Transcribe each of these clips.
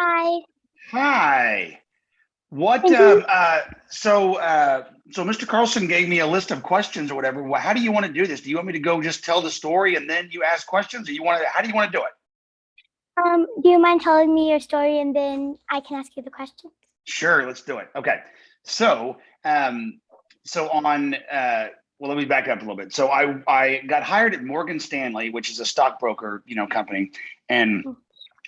Hi. Hi. What? hmm So Mr. Carlson gave me a list of questions or whatever. How do you want to do this? Do you want me to go just tell the story and then you ask questions, or you want to? How do you want to do it? do you mind telling me your story and then I can ask you the questions? Sure, let's do it. Okay. So, um, so on. Well, let me back up a little bit. So I got hired at Morgan Stanley, which is a stockbroker, company, and Mm.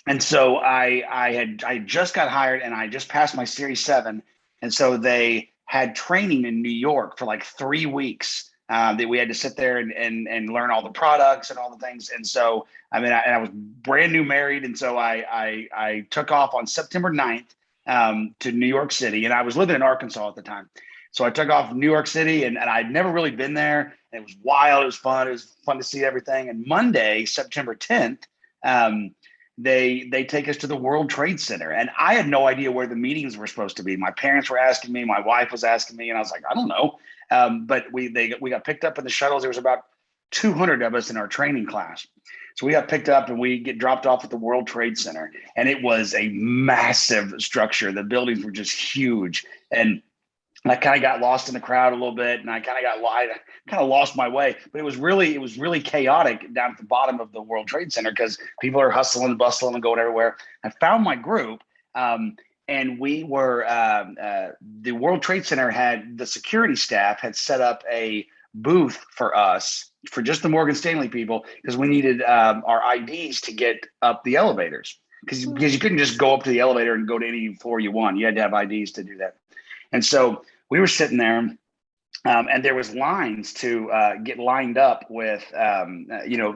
And so I just got hired and I just passed my Series 7. And so they had training in New York for like 3 weeks that we had to sit there and learn all the products and all the things. And so I was brand new married, and so I took off on September 9th to New York City, and I was living in Arkansas at the time. So I took off New York City, and I'd never really been there. And it was wild. It was fun. It was fun to see everything. And Monday, September 10th, they take us to the World Trade Center, and I had no idea where the meetings were supposed to be. My parents were asking me, my wife was asking me, and I was like, I don't know. But we got picked up in the shuttles. There was about 200 of us in our training class. So we got picked up and we get dropped off at the World Trade Center, and it was a massive structure. The buildings were just huge, and I kind of got lost in the crowd a little bit, and I kind of lost my way. But it was really chaotic down at the bottom of the World Trade Center because people are hustling, bustling, and going everywhere. I found my group, and we were the World Trade Center had the security staff had set up a booth for us for just the Morgan Stanley people because we needed our IDs to get up the elevators because you couldn't just go up to the elevator and go to any floor you want. You had to have IDs to do that. And so we were sitting there, and there was lines to get lined up with,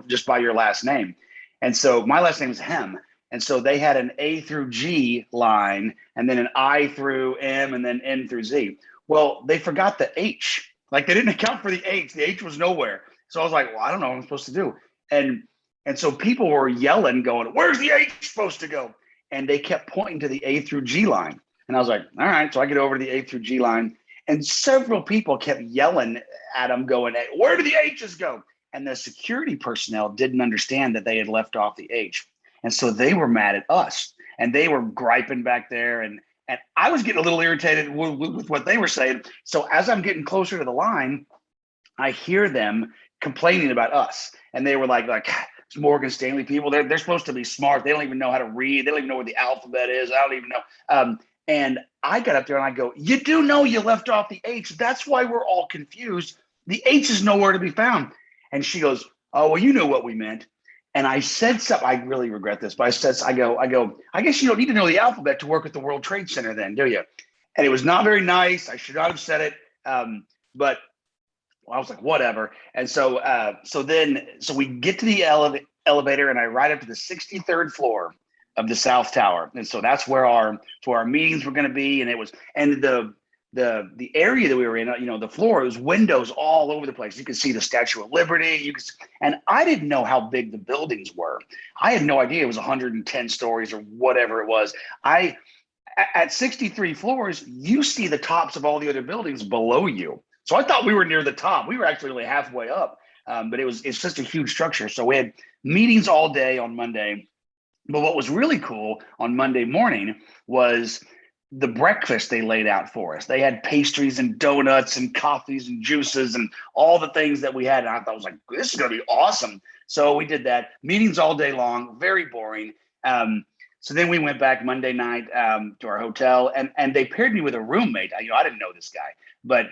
just by your last name. And so my last name is Hemm. And so they had an A through G line, and then an I through M, and then N through Z. Well, they forgot the H. Like they didn't account for the H. The H was nowhere. So I was like, well, I don't know what I'm supposed to do. And and so people were yelling, going, "Where's the H supposed to go?" And they kept pointing to the A through G line. And I was like, all right. So I get over to the A through G line, and several people kept yelling at him, going, "Hey, where do the H's go?" And the security personnel didn't understand that they had left off the H. And so they were mad at us, and they were griping back there. And I was getting a little irritated with what they were saying. So as I'm getting closer to the line, I hear them complaining about us. And they were like, Morgan Stanley people, they're supposed to be smart. They don't even know how to read. They don't even know where the alphabet is. I don't even know. And I got up there and I go, you do know you left off the H. That's why we're all confused. The H is nowhere to be found. And she goes, oh, well, you know what we meant. And I said something, I really regret this, but I guess you don't need to know the alphabet to work at the World Trade Center then, do you? And it was not very nice. I should not have said it. But well, I was like, whatever. And so we get to the elevator, and I ride up to the 63rd floor of the South Tower, and so that's where our meetings were going to be. And it was, and the area that we were in, the floor, it was windows all over the place. You could see the Statue of Liberty. And I didn't know how big the buildings were. I had no idea it was 110 stories or whatever it was. At 63 floors, you see the tops of all the other buildings below you. So I thought we were near the top. We were actually only halfway up, but it's just a huge structure. So we had meetings all day on Monday. But what was really cool on Monday morning was the breakfast they laid out for us. They had pastries and donuts and coffees and juices and all the things that we had. And I thought, I was like, this is going to be awesome. So we did that. Meetings all day long, very boring. So then we went back Monday night to our hotel, and they paired me with a roommate. I didn't know this guy, but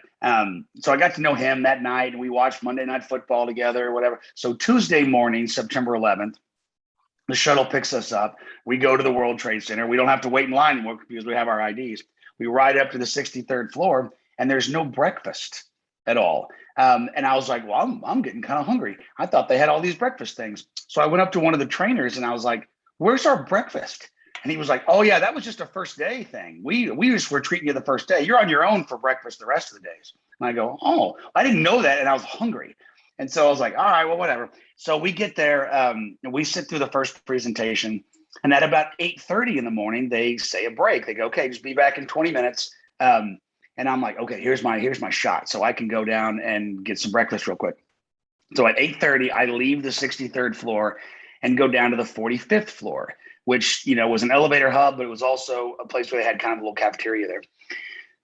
so I got to know him that night, and we watched Monday Night Football together or whatever. So Tuesday morning, September 11th, the shuttle picks us up. We go to the World Trade Center. We don't have to wait in line anymore because we have our IDs. We ride up to the 63rd floor, and there's no breakfast at all. And I was like, well, I'm getting kind of hungry. I thought they had all these breakfast things. So I went up to one of the trainers, and I was like, where's our breakfast? And he was like, oh, yeah, that was just a first day thing. We just were treating you the first day. You're on your own for breakfast the rest of the days. And I go, oh, I didn't know that. And I was hungry. And so I was like, all right, well, whatever. So we get there, and we sit through the first presentation. And at about 8:30 in the morning, they say a break. They go, okay, just be back in 20 minutes. And I'm like, okay, here's my shot. So I can go down and get some breakfast real quick. So at 8:30, I leave the 63rd floor and go down to the 45th floor. which, was an elevator hub, but it was also a place where they had kind of a little cafeteria there.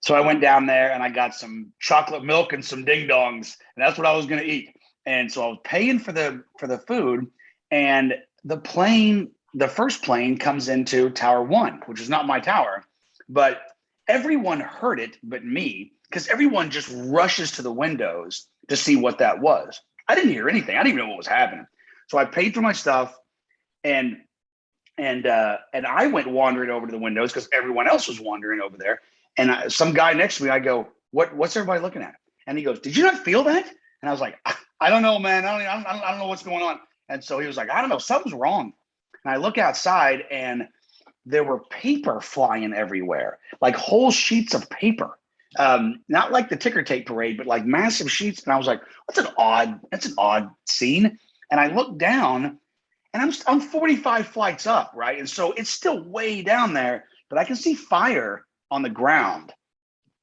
So I went down there and I got some chocolate milk and some ding dongs, and that's what I was going to eat. And so I was paying for the food, and the first plane comes into Tower 1, which is not my tower, but everyone heard it but me, because everyone just rushes to the windows to see what that was. I didn't hear anything. I didn't even know what was happening. So I paid for my stuff, and I went wandering over to the windows because everyone else was wandering over there. And some guy next to me, I go, what's everybody looking at? And he goes, did you not feel that? And I was like, I don't know, man. I don't know what's going on. And so he was like, I don't know, something's wrong. And I look outside, and there were paper flying everywhere, like whole sheets of paper. Not like the ticker tape parade, but like massive sheets. And I was like, that's an odd scene. And I looked down, and I'm 45 flights up, right? And so it's still way down there, but I can see fire on the ground.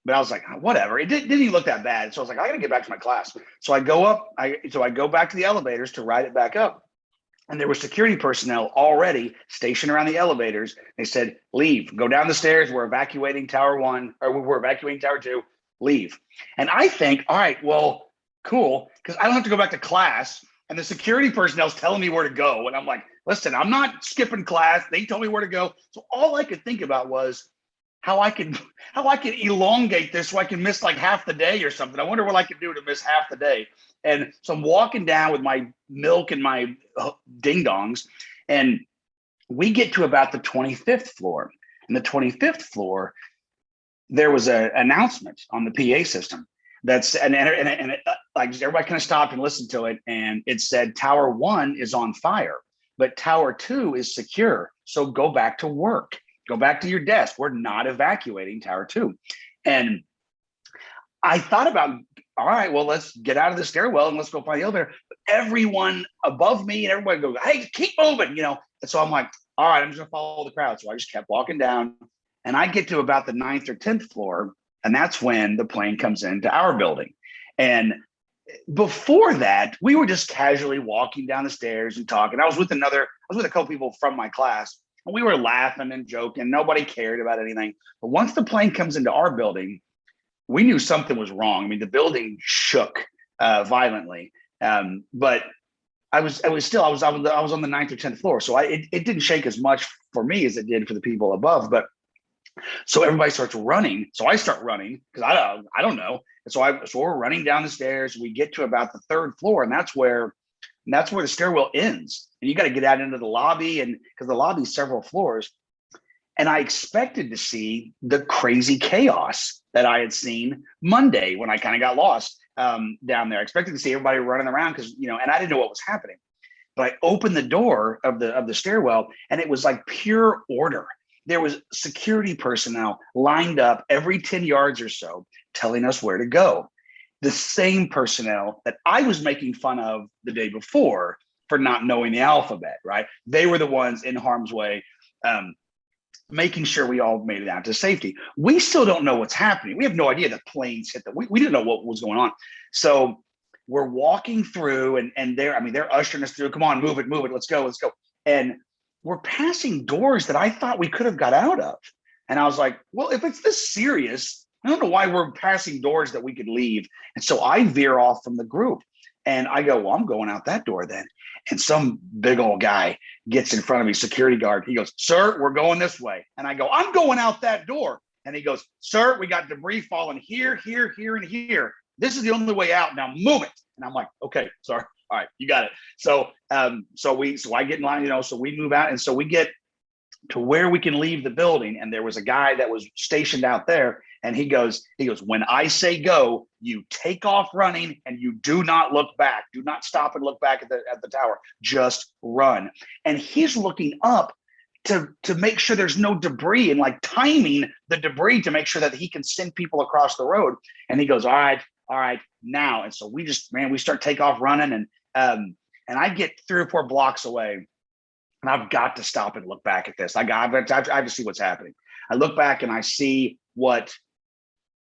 But I was like, whatever. It didn't even look that bad. So I was like, I gotta get back to my class. So I go up, I go back to the elevators to ride it back up. And there were security personnel already stationed around the elevators. They said, leave, go down the stairs. We're evacuating Tower 1, or we're evacuating Tower 2, leave. And I think, all right, well, cool, because I don't have to go back to class. And the security personnel's telling me where to go. And I'm like, listen, I'm not skipping class. They told me where to go. So all I could think about was how I could elongate this so I can miss like half the day or something. I wonder what I could do to miss half the day. And so I'm walking down with my milk and my ding dongs, and we get to about the 25th floor. And the 25th floor, there was an announcement on the PA system that's and like everybody kind of stopped and listened to it, and it said Tower 1 is on fire, but Tower 2 is secure. So go back to work. Go back to your desk. We're not evacuating Tower 2. And I thought about, all right, well, let's get out of the stairwell and let's go find the elevator. But everyone above me and everybody goes, hey, keep moving, And so I'm like, all right, I'm just gonna follow the crowd. So I just kept walking down, and I get to about the 9th or 10th floor, and that's when the plane comes into our building. And before that, we were just casually walking down the stairs and talking. I was with a couple people from my class. And we were laughing and joking. Nobody cared about anything. But once the plane comes into our building, we knew something was wrong. I mean, the building shook violently. But I was on the 9th or 10th floor, so it didn't shake as much for me as it did for the people above. But so everybody starts running. So I start running because I don't know. And so we're running down the stairs. We get to about the 3rd floor, and that's where the stairwell ends. And you got to get out into the lobby, and because the lobby is several floors. And I expected to see the crazy chaos that I had seen Monday when I kind of got lost down there. I expected to see everybody running around because, and I didn't know what was happening. But I opened the door of the stairwell, and it was like pure order. There was security personnel lined up every 10 yards or so telling us where to go. The same personnel that I was making fun of the day before for not knowing the alphabet, right? They were the ones in harm's way, making sure we all made it out to safety. We still don't know what's happening. We have no idea the planes hit we didn't know what was going on. So we're walking through, and they're ushering us through. Come on, move it, let's go. And we're passing doors that I thought we could have got out of. And I was like, well, if it's this serious, I don't know why we're passing doors that we could leave. And so I veer off from the group, and I go, well, I'm going out that door then. And some big old guy gets in front of me, security guard. He goes, sir, we're going this way. And I go, I'm going out that door. And he goes, sir, we got debris falling here, here, here, and here. This is the only way out. Now move it. And I'm like, okay, sorry. All right, you got it. So I get in line, so we move out. And so we get to where we can leave the building. And there was a guy that was stationed out there. And he goes, when I say go, you take off running and you do not look back. Do not stop and look back at the tower. Just run. And he's looking up to make sure there's no debris and like timing the debris to make sure that he can send people across the road. And he goes, all right, now. And so we start take off running, and I get 3 or 4 blocks away, and I've got to stop and look back at this. I have to see what's happening. I look back and I see what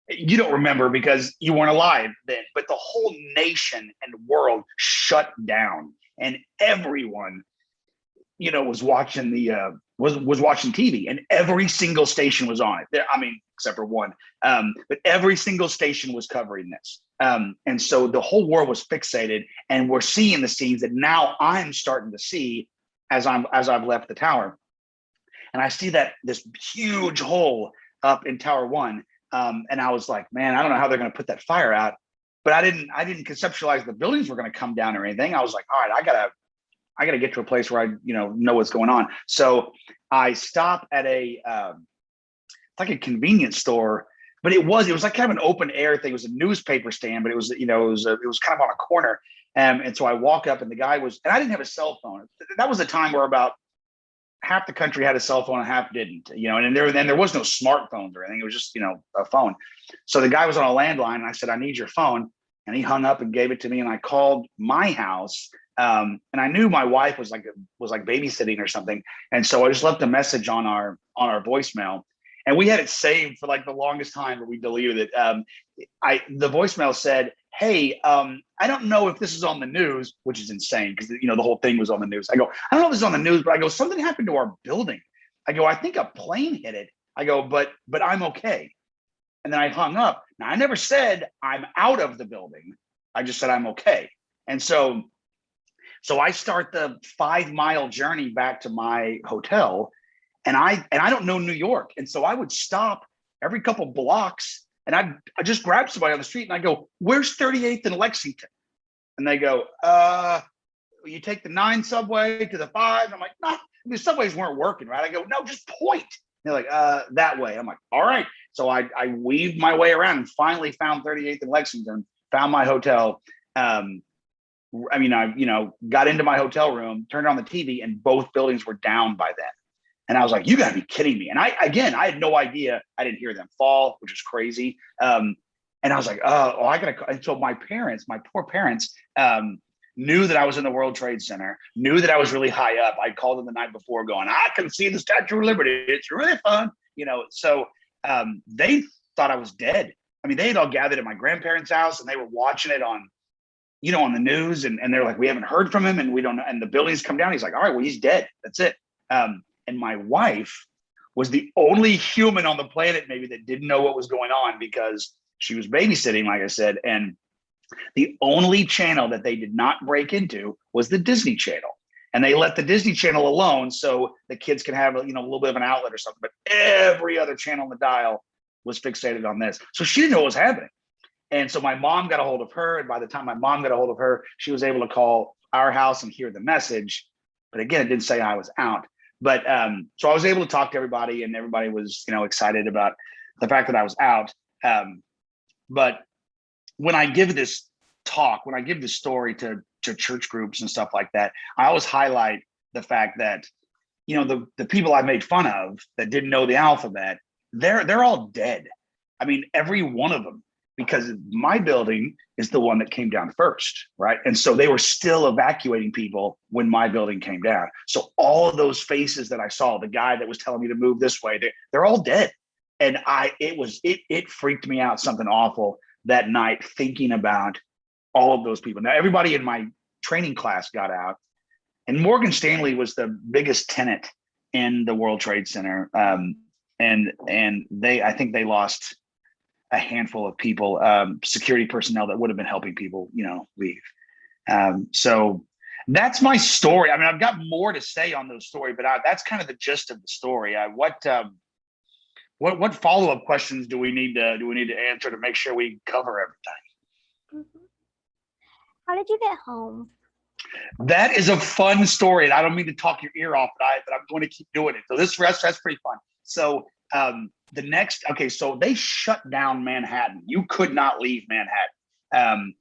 you don't remember because you weren't alive then, but the whole nation and world shut down, and everyone was watching was watching TV, and every single station was on it. I mean, except for one, but every single station was covering this. And so the whole world was fixated, and we're seeing the scenes that now I'm starting to see as I've left the tower, and I see that this huge hole up in Tower One, and I was like, man, I don't know how they're going to put that fire out, but I didn't conceptualize the buildings were going to come down or anything. I was like, all right, I gotta get to a place where I know what's going on. So I stop at like a convenience store, but it was like kind of an open air thing. It was a newspaper stand, but it was kind of on a corner. And so I walk up, and the guy was, and I didn't have a cell phone. That was a time where about half the country had a cell phone and half didn't, and there was no smartphones or anything. It was just, a phone. So the guy was on a landline, and I said, I need your phone. And he hung up and gave it to me. And I called my house. And I knew my wife was like babysitting or something. And so I just left a message on our voicemail, and we had it saved for like the longest time, but we deleted it. The voicemail said, hey, I don't know if this is on the news, which is insane because, the whole thing was on the news. I go, I don't know if this is on the news, but I go, something happened to our building. I go, I think a plane hit it. I go, but I'm okay. And then I hung up. Now, I never said I'm out of the building. I just said I'm okay. And so I start the 5-mile journey back to my hotel, and I don't know New York. And so I would stop every couple blocks, and I just grab somebody on the street, and I go, where's 38th and Lexington? And they go, you take the 9 subway to the 5. And I'm like, no, the subways weren't working, right? I go, no, just point. They're like, that way. I'm like, all right. So I weaved my way around and finally found 38th and Lexington, found my hotel. I got into my hotel room, turned on the TV, and both buildings were down by then. And I was like, you gotta be kidding me. And I had no idea. I didn't hear them fall, which is crazy. And I was like, I gotta. And so my poor parents, knew that I was in the World Trade Center, knew that I was really high up. I called them the night before going, I can see the Statue of Liberty. It's really fun. So they thought I was dead. I mean, they had all gathered at my grandparents' house, and they were watching it on the news, and they're like, we haven't heard from him, and we don't know. And the buildings come down. He's like, all right, well, he's dead. That's it. And my wife was the only human on the planet maybe that didn't know what was going on because she was babysitting, like I said. And the only channel that they did not break into was the Disney Channel. And they let the Disney Channel alone so the kids can have a little bit of an outlet or something. But every other channel on the dial was fixated on this. So she didn't know what was happening. And so my mom got a hold of her. And by the time my mom got a hold of her, she was able to call our house and hear the message. But again, it didn't say I was out. But so I was able to talk to everybody, and everybody was, excited about the fact that I was out. But when I give this talk, when I give this story to church groups and stuff like that, I always highlight the fact that, the people I made fun of that didn't know the alphabet, they're all dead. I mean, every one of them, because my building is the one that came down first, right? And so they were still evacuating people when my building came down. So all of those faces that I saw, the guy that was telling me to move this way, they're all dead. And it freaked me out something awful that night thinking about all of those people. Now, everybody in my training class got out, and Morgan Stanley was the biggest tenant in the World Trade Center. And I think they lost a handful of people, security personnel that would have been helping people, leave. So that's my story. I mean, I've got more to say on those stories, but that's kind of the gist of the story. What follow-up questions do we need to answer to make sure we cover everything? Mm-hmm. How did you get home? That is a fun story, and I don't mean to talk your ear off, but I'm going to keep doing it. So that's pretty fun. So so they shut down Manhattan. You could not leave Manhattan.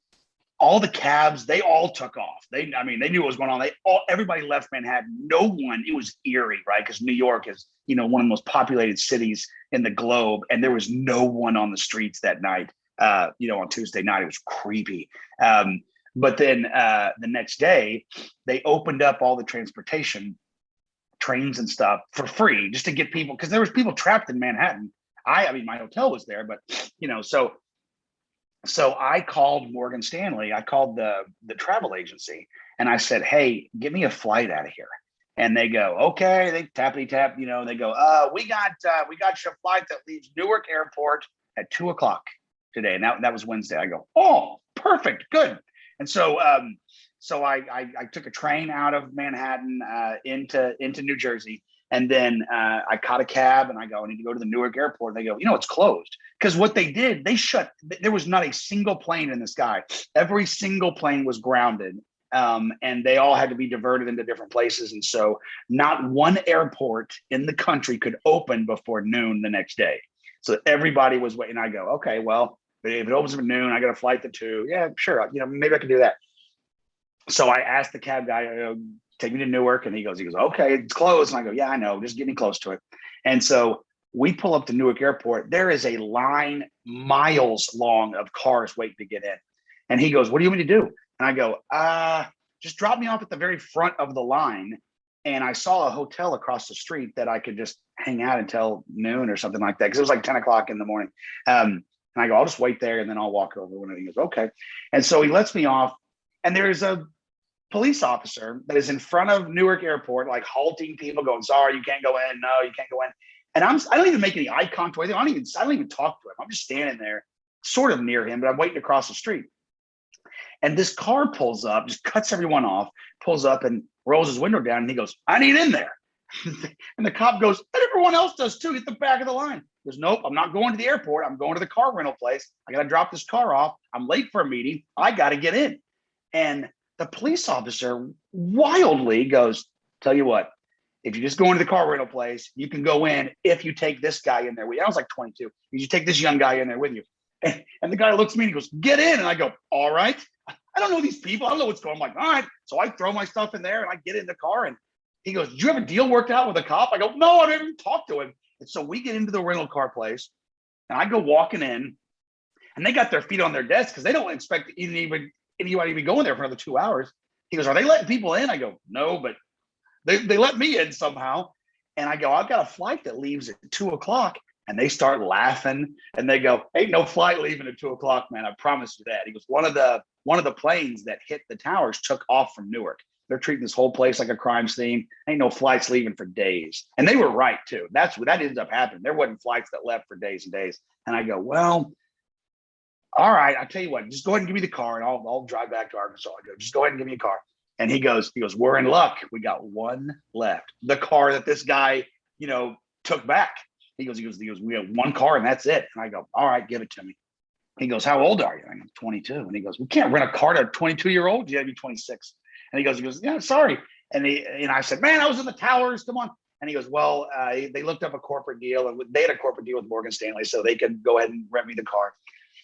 All the cabs, they all took off. They knew what was going on. Everybody left Manhattan. No one. It was eerie, right? Because New York is, one of the most populated cities in the globe, and there was no one on the streets that night. On Tuesday night, it was creepy. But then the next day, they opened up all the transportation, trains and stuff for free, just to get people, because there was people trapped in Manhattan. My hotel was there, but so I called Morgan Stanley. I called the travel agency, and I said, hey, get me a flight out of here. And they go, okay, they tappity tap, they go, we got your flight that leaves Newark Airport at 2 o'clock today. And that was Wednesday. I go, oh, perfect, good. And so I took a train out of Manhattan into New Jersey. And then I caught a cab and I go, I need to go to the Newark Airport. They go, it's closed. Because what they did, there was not a single plane in the sky. Every single plane was grounded. And they all had to be diverted into different places. And so not one airport in the country could open before noon the next day. So everybody was waiting. I go, okay, well, if it opens at noon, I got a flight to 2. Yeah, sure. Maybe I can do that. So I asked the cab guy, take me to Newark. And he goes, okay, it's closed. And I go, yeah, I know, just get me close to it. And so we pull up to Newark Airport. There is a line miles long of cars waiting to get in. And he goes, what do you want me to do? And I go, just drop me off at the very front of the line. And I saw a hotel across the street that I could just hang out until noon or something like that. Because it was like 10 o'clock in the morning. And I go, I'll just wait there and then I'll walk over. And he goes, okay. And so he lets me off. And there's a police officer that is in front of Newark Airport, like halting people, going, sorry, you can't go in. No, you can't go in. And I don't even make any eye contact with him. I don't even talk to him. I'm just standing there sort of near him, but I'm waiting to cross the street. And this car pulls up, just cuts everyone off, pulls up and rolls his window down. And he goes, I need in there. And the cop goes, and everyone else does too. Get the back of the line. He goes, nope, I'm not going to the airport. I'm going to the car rental place. I got to drop this car off. I'm late for a meeting. I got to get in. And the police officer wildly goes, tell you what, if you just go into the car rental place, you can go in if you take this guy in there with you. I was like 22. You take this young guy in there with you. And the guy looks at me and he goes, get in. And I go, all right. I don't know these people. I don't know what's going on. I'm like, all right. So I throw my stuff in there and I get in the car. And he goes, did you have a deal worked out with a cop? I go, no, I didn't even talk to him. And so we get into the rental car place and I go walking in and they got their feet on their desk because they don't expect anybody to be going there for another 2 hours. He goes, are they letting people in? I go, no, but they let me in somehow. And I go, I've got a flight that leaves at 2 o'clock. And they start laughing and they go, ain't no flight leaving at 2 o'clock, man. I promise you that. He goes, one of the planes that hit the towers took off from Newark. They're treating this whole place like a crime scene. Ain't no flights leaving for days. And they were right too. That's what that ends up happening. There wasn't flights that left for days and days. And I go, well, all right, I'll tell you what, just go ahead and give me the car and I'll drive back to Arkansas. I go, just go ahead and give me a car. And he goes, we're in luck. We got one left. The car that this guy, took back. He goes, we have one car and that's it. And I go, all right, give it to me. He goes, how old are you? I go, 22. And he goes, we can't rent a car to a 22-year-old. You gotta be 26. And he goes, yeah, sorry. And I said, man, I was in the towers. Come on. And he goes, well, they looked up a corporate deal and they had a corporate deal with Morgan Stanley, so they could go ahead and rent me the car.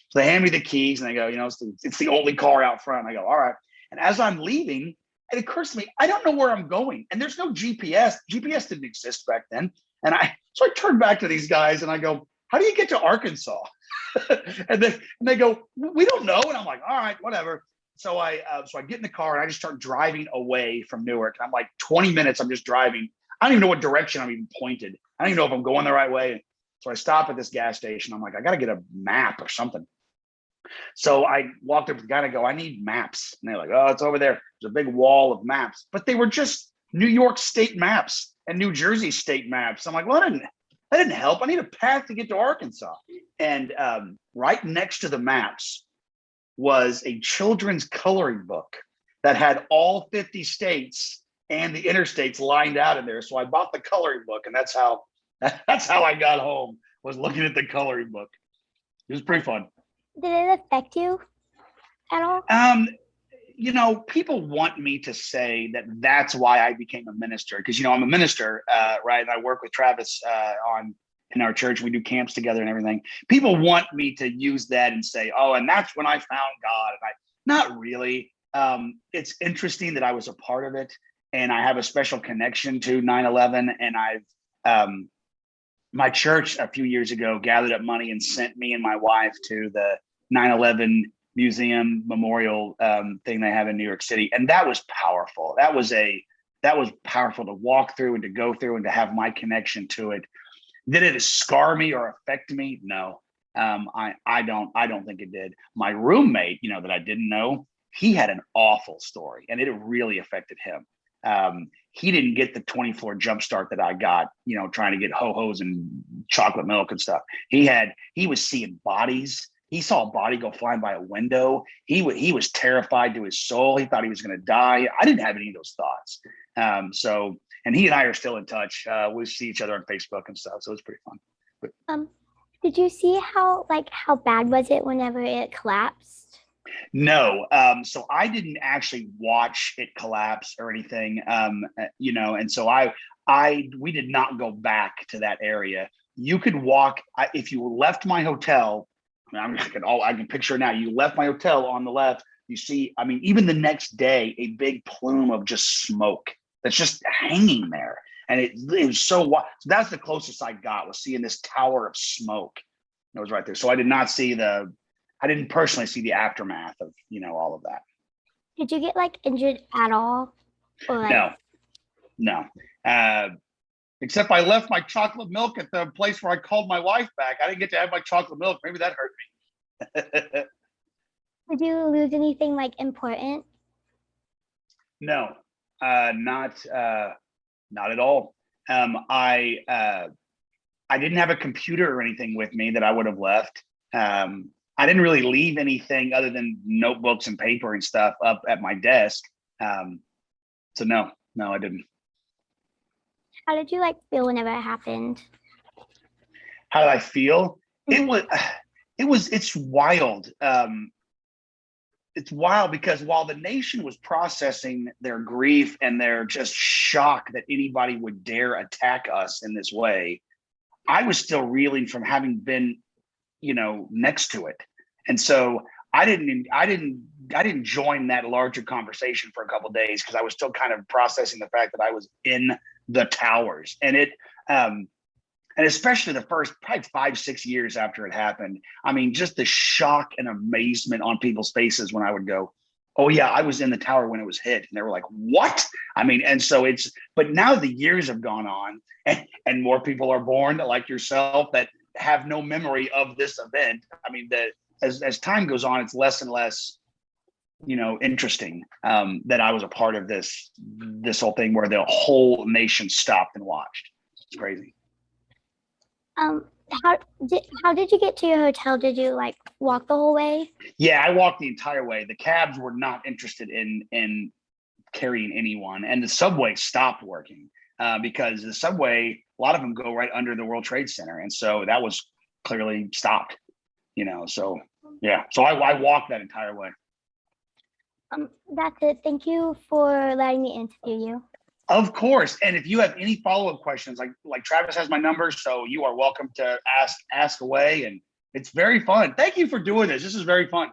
So they hand me the keys and they go, it's the only car out front. And I go, all right. And as I'm leaving, it occurs to me, I don't know where I'm going. And there's no GPS. GPS didn't exist back then. And so I turn back to these guys and I go, how do you get to Arkansas? and they go, we don't know. And I'm like, all right, whatever. So I get in the car and I just start driving away from Newark. I'm like 20 minutes. I'm just driving. I don't even know what direction I'm even pointed. I don't even know if I'm going the right way. So I stop at this gas station. I'm like, I got to get a map or something. So I walked up to the guy and I go, I need maps. And they're like, oh, it's over there. There's a big wall of maps. But they were just New York state maps and New Jersey state maps. I'm like, well, that didn't help. I need a path to get to Arkansas. And right next to the maps was a children's coloring book that had all 50 states and the interstates lined out in there. So I bought the coloring book, and that's how I got home, was looking at the coloring book. It was pretty fun. Did it affect you at all? People want me to say that that's why I became a minister, because I'm a minister, right? And I work with Travis in our church. We do camps together and everything. People want me to use that and say, oh, and that's when I found God. And not really. It's interesting that I was a part of it, and I have a special connection to 9/11. And my church a few years ago gathered up money and sent me and my wife to the 9/11 museum memorial thing they have in New York City. And that was powerful. That was powerful to walk through and to go through and to have my connection to it. Did it scar me or affect me? No, I don't think it did. My roommate, that I didn't know, he had an awful story and it really affected him. he didn't get the 20-floor jump start that I got, trying to get ho-hos and chocolate milk and stuff. He was seeing bodies. He saw a body go flying by a window. He was terrified to his soul. He thought he was going to die. I didn't have any of those thoughts. And he and I are still in touch. We see each other on Facebook and stuff. So it's pretty fun. But, did you see how bad was it whenever it collapsed? No. So I didn't actually watch it collapse or anything. And so we did not go back to that area. You could walk if you left my hotel. I can picture now. You left my hotel on the left. You see, even the next day, a big plume of just smoke that's just hanging there, and it was so. So that's the closest I got, was seeing this tower of smoke. It was right there. So I didn't personally see the aftermath of all of that. Did you get injured at all? Or No. Except I left my chocolate milk at the place where I called my wife back. I didn't get to have my chocolate milk. Maybe that hurt me. Did you lose anything important? No, not at all. I didn't have a computer or anything with me that I would have left. I didn't really leave anything other than notebooks and paper and stuff up at my desk. So no, I didn't. How did you feel whenever it happened? How did I feel? It's wild. It's wild because while the nation was processing their grief and their just shock that anybody would dare attack us in this way, I was still reeling from having been, next to it. And so I didn't join that larger conversation for a couple of days because I was still kind of processing the fact that I was in the towers, and and especially the first probably 5-6 years after it happened. Just the shock and amazement on people's faces when I would go, "Oh yeah, I was in the tower when it was hit," and they were like, "What?" And so but now the years have gone on, and more people are born like yourself that have no memory of this event. As time goes on, it's less and less interesting that I was a part of this whole thing where the whole nation stopped and watched. It's crazy. How did you get to your hotel? Did you walk the whole way? Yeah, I walked the entire way. The cabs were not interested in carrying anyone, and the subway stopped working because the subway, a lot of them go right under the World Trade Center, and so that was clearly stopped. So yeah, so I walked that entire way. That's it. Thank you for letting me interview you. Of course. And if you have any follow-up questions, like Travis has my number, so you are welcome to ask away. And it's very fun. Thank you for doing this. This is very fun.